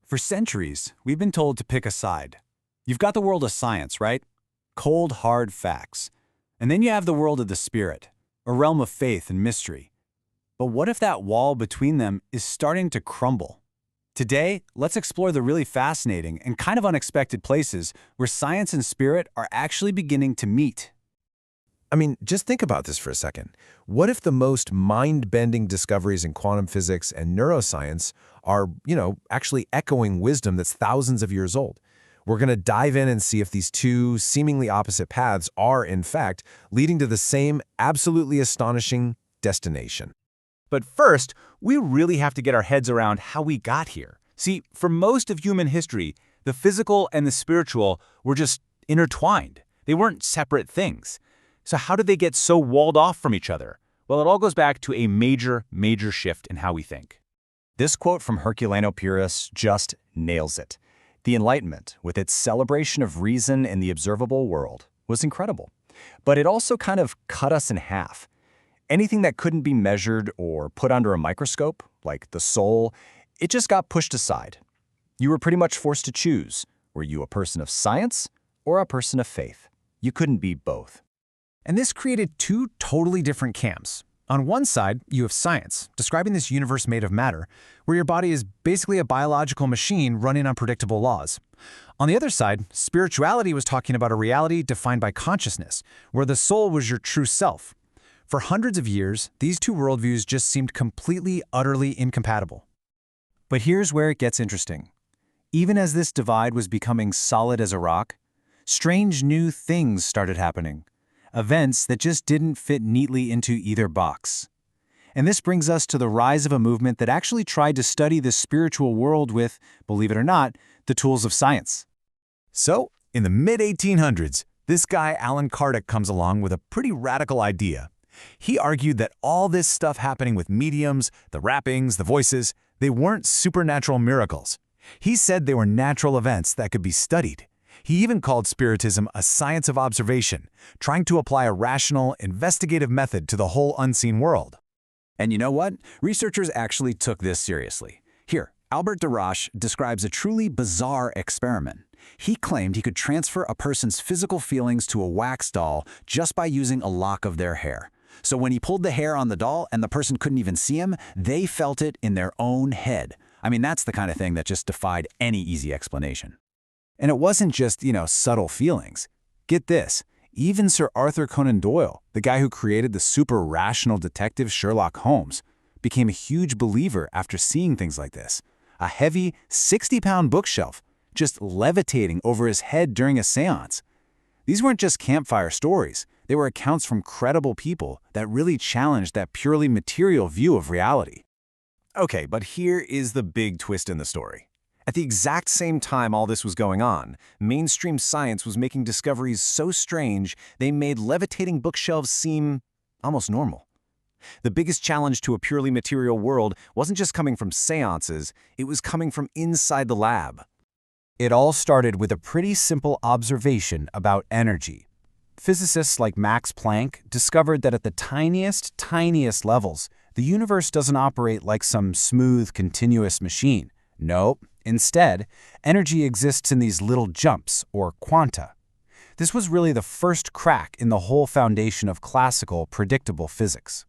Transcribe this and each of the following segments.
For centuries, we've been told to pick a side. You've got the world of science, right? Cold, hard facts. And then you have the world of the spirit, a realm of faith and mystery. But what if that wall between them is starting to crumble? Today, let's explore the really fascinating and kind of unexpected places where science and spirit are actually beginning to meet. I mean, just think about this for a second. What if the most mind-bending discoveries in quantum physics and neuroscience are, actually echoing wisdom that's thousands of years old? We're going to dive in and see if these two seemingly opposite paths are, in fact, leading to the same absolutely astonishing destination. But first, we really have to get our heads around how we got here. See, for most of human history, the physical and the spiritual were just intertwined. They weren't separate things. So how did they get so walled off from each other? Well, it all goes back to a major shift in how we think. This quote from Herculano Pyrrhus just nails it. The Enlightenment, with its celebration of reason in the observable world, was incredible. But it also kind of cut us in half. Anything that couldn't be measured or put under a microscope, like the soul, it just got pushed aside. You were pretty much forced to choose. Were you a person of science or a person of faith? You couldn't be both. And this created two totally different camps. On one side, you have science, describing this universe made of matter, where your body is basically a biological machine running on predictable laws. On the other side, spirituality was talking about a reality defined by consciousness, where the soul was your true self. For hundreds of years, these two worldviews just seemed completely, utterly incompatible. But here's where it gets interesting. Even as this divide was becoming solid as a rock, strange new things started happening. Events that just didn't fit neatly into either box. And this brings us to the rise of a movement that actually tried to study the spiritual world with, believe it or not, the tools of science. So, in the mid-1800s, this guy Alan Kardec comes along with a pretty radical idea. He argued that all this stuff happening with mediums, the rappings, the voices, they weren't supernatural miracles. He said they were natural events that could be studied. He even called Spiritism a science of observation, trying to apply a rational, investigative method to the whole unseen world. And you know what? Researchers actually took this seriously. Here, Albert de Roche describes a truly bizarre experiment. He claimed he could transfer a person's physical feelings to a wax doll just by using a lock of their hair. So when he pulled the hair on the doll and the person couldn't even see him, they felt it in their own head. I mean, that's the kind of thing that just defied any easy explanation. And it wasn't just, subtle feelings. Get this, even Sir Arthur Conan Doyle, the guy who created the super rational detective Sherlock Holmes, became a huge believer after seeing things like this. A heavy, 60-pound bookshelf just levitating over his head during a seance. These weren't just campfire stories. They were accounts from credible people that really challenged that purely material view of reality. Okay, but here is the big twist in the story. At the exact same time all this was going on, mainstream science was making discoveries so strange they made levitating bookshelves seem almost normal. The biggest challenge to a purely material world wasn't just coming from seances, it was coming from inside the lab. It all started with a pretty simple observation about energy. Physicists like Max Planck discovered that at the tiniest levels, the universe doesn't operate like some smooth, continuous machine. Nope. Instead, energy exists in these little jumps, or quanta. This was really the first crack in the whole foundation of classical, predictable physics.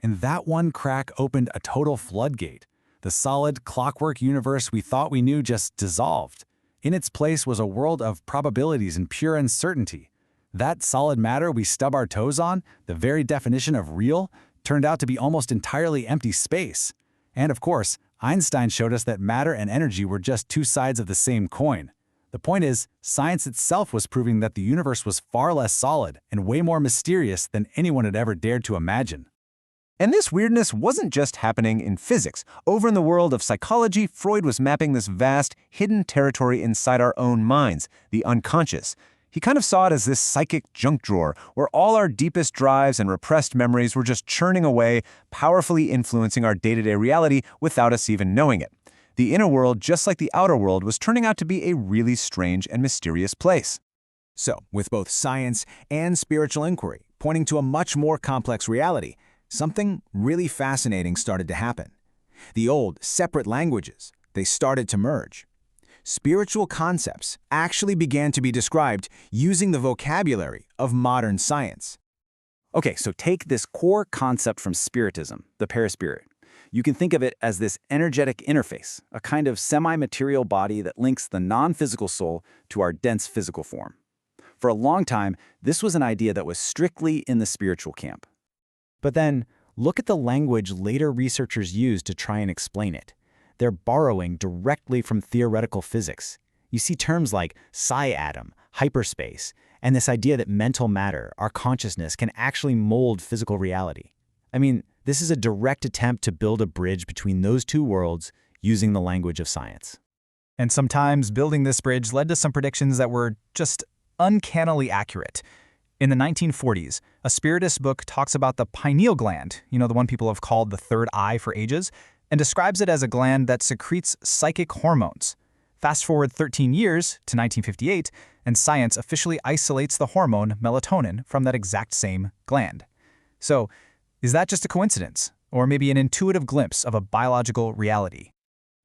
And that one crack opened a total floodgate. The solid, clockwork universe we thought we knew just dissolved. In its place was a world of probabilities and pure uncertainty. That solid matter we stub our toes on, the very definition of real, turned out to be almost entirely empty space. And of course, Einstein showed us that matter and energy were just two sides of the same coin. The point is, science itself was proving that the universe was far less solid and way more mysterious than anyone had ever dared to imagine. And this weirdness wasn't just happening in physics. Over in the world of psychology, Freud was mapping this vast, hidden territory inside our own minds, the unconscious. He kind of saw it as this psychic junk drawer where all our deepest drives and repressed memories were just churning away, powerfully influencing our day-to-day reality without us even knowing it. The inner world, just like the outer world, was turning out to be a really strange and mysterious place. So, with both science and spiritual inquiry pointing to a much more complex reality, something really fascinating started to happen. The old, separate languages, they started to merge. Spiritual concepts actually began to be described using the vocabulary of modern science. Okay, so take this core concept from Spiritism, the paraspirit. You can think of it as this energetic interface, a kind of semi-material body that links the non-physical soul to our dense physical form. For a long time, this was an idea that was strictly in the spiritual camp. But then, look at the language later researchers used to try and explain it. They're borrowing directly from theoretical physics. You see terms like psi-atom, hyperspace, and this idea that mental matter, our consciousness, can actually mold physical reality. I mean, this is a direct attempt to build a bridge between those two worlds using the language of science. And sometimes building this bridge led to some predictions that were just uncannily accurate. In the 1940s, a spiritist book talks about the pineal gland, the one people have called the third eye for ages, and describes it as a gland that secretes psychic hormones. Fast forward 13 years to 1958, and science officially isolates the hormone melatonin from that exact same gland. So, is that just a coincidence, or maybe an intuitive glimpse of a biological reality?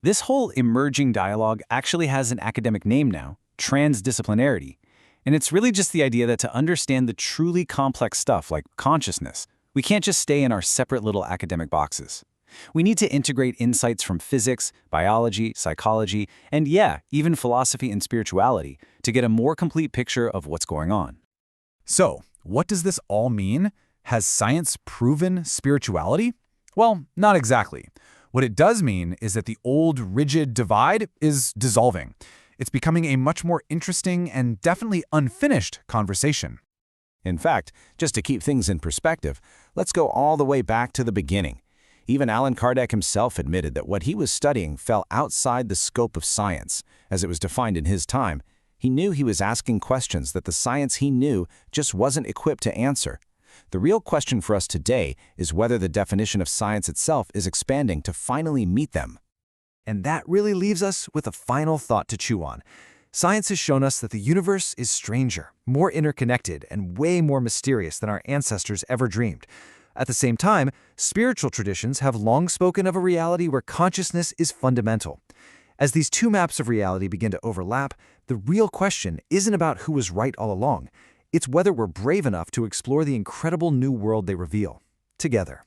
This whole emerging dialogue actually has an academic name now, transdisciplinarity. And it's really just the idea that to understand the truly complex stuff like consciousness, we can't just stay in our separate little academic boxes. We need to integrate insights from physics, biology, psychology, and even philosophy and spirituality to get a more complete picture of what's going on. So, what does this all mean? Has science proven spirituality? Well, not exactly. What it does mean is that the old, rigid divide is dissolving. It's becoming a much more interesting and definitely unfinished conversation. In fact, just to keep things in perspective, let's go all the way back to the beginning. Even Allan Kardec himself admitted that what he was studying fell outside the scope of science, as it was defined in his time. He knew he was asking questions that the science he knew just wasn't equipped to answer. The real question for us today is whether the definition of science itself is expanding to finally meet them. And that really leaves us with a final thought to chew on. Science has shown us that the universe is stranger, more interconnected, and way more mysterious than our ancestors ever dreamed. At the same time, spiritual traditions have long spoken of a reality where consciousness is fundamental. As these two maps of reality begin to overlap, the real question isn't about who was right all along. It's whether we're brave enough to explore the incredible new world they reveal, together.